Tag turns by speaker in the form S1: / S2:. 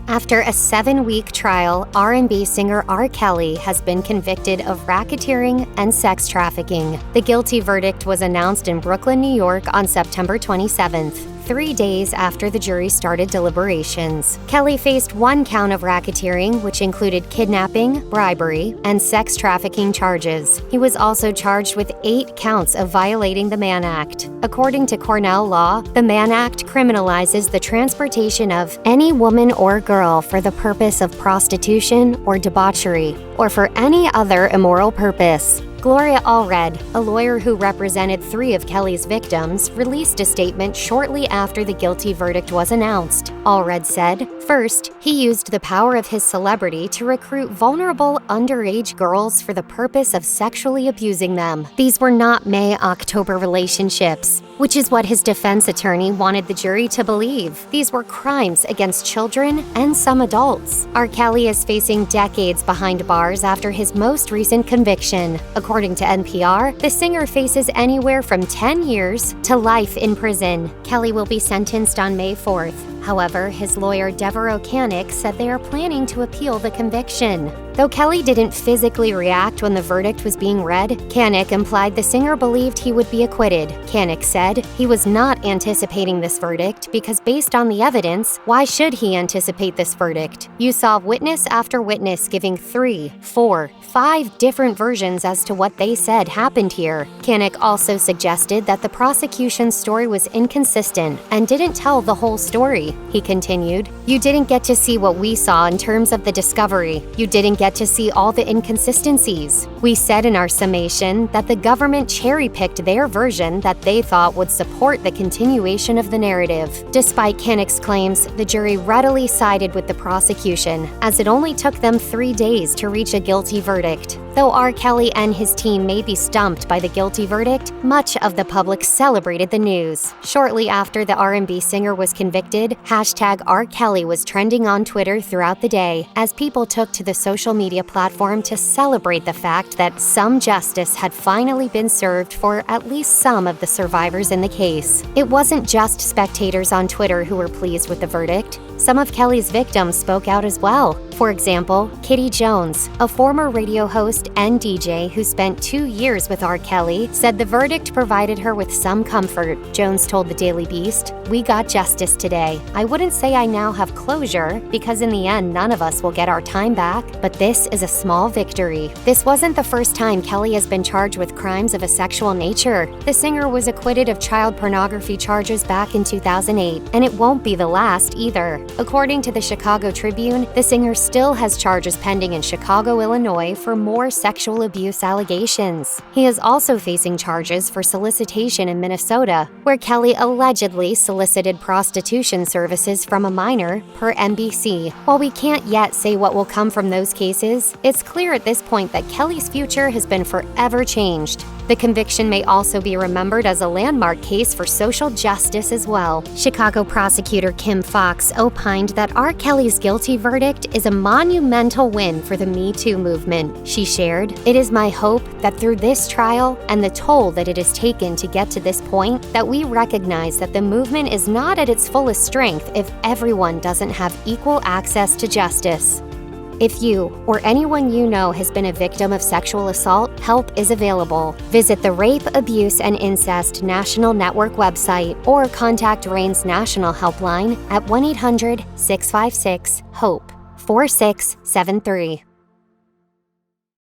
S1: After a 7-week trial, R&B singer R. Kelly has been convicted of racketeering and sex trafficking. The guilty verdict was announced in Brooklyn, New York on September 27th. 3 days after the jury started deliberations. Kelly faced 1 count of racketeering, which included kidnapping, bribery, and sex trafficking charges. He was also charged with 8 counts of violating the Mann Act. According to Cornell law, the Mann Act criminalizes the transportation of any woman or girl for the purpose of prostitution or debauchery, or for any other immoral purpose. Gloria Allred, a lawyer who represented 3 of Kelly's victims, released a statement shortly after the guilty verdict was announced. Allred said, "First, he used the power of his celebrity to recruit vulnerable underage girls for the purpose of sexually abusing them. These were not May-October relationships, which is what his defense attorney wanted the jury to believe. These were crimes against children and some adults." R. Kelly is facing decades behind bars after his most recent conviction. According to NPR, the singer faces anywhere from 10 years to life in prison. Kelly will be sentenced on May 4th. However, his lawyer Devereaux Canick said they are planning to appeal the conviction. Though Kelly didn't physically react when the verdict was being read, Canick implied the singer believed he would be acquitted. Canick said he was not anticipating this verdict because based on the evidence, why should he anticipate this verdict? You saw witness after witness giving 3, 4, 5 different versions as to what they said happened here. Canick also suggested that the prosecution's story was inconsistent and didn't tell the whole story. He continued, "You didn't get to see what we saw in terms of the discovery. You didn't get to see all the inconsistencies. We said in our summation that the government cherry-picked their version that they thought would support the continuation of the narrative." Despite Canick's claims, the jury readily sided with the prosecution, as it only took them 3 days to reach a guilty verdict. Though R. Kelly and his team may be stumped by the guilty verdict, much of the public celebrated the news. Shortly after the R&B singer was convicted, #RKelly was trending on Twitter throughout the day, as people took to the social media platform to celebrate the fact that some justice had finally been served for at least some of the survivors in the case. It wasn't just spectators on Twitter who were pleased with the verdict. Some of Kelly's victims spoke out as well. For example, Kitty Jones, a former radio host and DJ who spent 2 years with R. Kelly, said the verdict provided her with some comfort. Jones told the Daily Beast, "We got justice today. I wouldn't say I now have closure, because in the end none of us will get our time back, but this is a small victory." This wasn't the first time Kelly has been charged with crimes of a sexual nature. The singer was acquitted of child pornography charges back in 2008, and it won't be the last either. According to the Chicago Tribune, the singer still has charges pending in Chicago, Illinois for more sexual abuse allegations. He is also facing charges for solicitation in Minnesota, where Kelly allegedly solicited prostitution services from a minor, per NBC. While we can't yet say what will come from those cases, it's clear at this point that Kelly's future has been forever changed. The conviction may also be remembered as a landmark case for social justice as well. Chicago prosecutor Kim Fox opined that R. Kelly's guilty verdict is a monumental win for the Me Too movement. She shared, "It is my hope that through this trial and the toll that it has taken to get to this point, that we recognize that the movement is not at its fullest strength if everyone doesn't have equal access to justice." If you or anyone you know has been a victim of sexual assault, help is available. Visit the Rape, Abuse, and Incest National Network website or contact RAIN's national helpline at 1-800-656-HOPE 4673.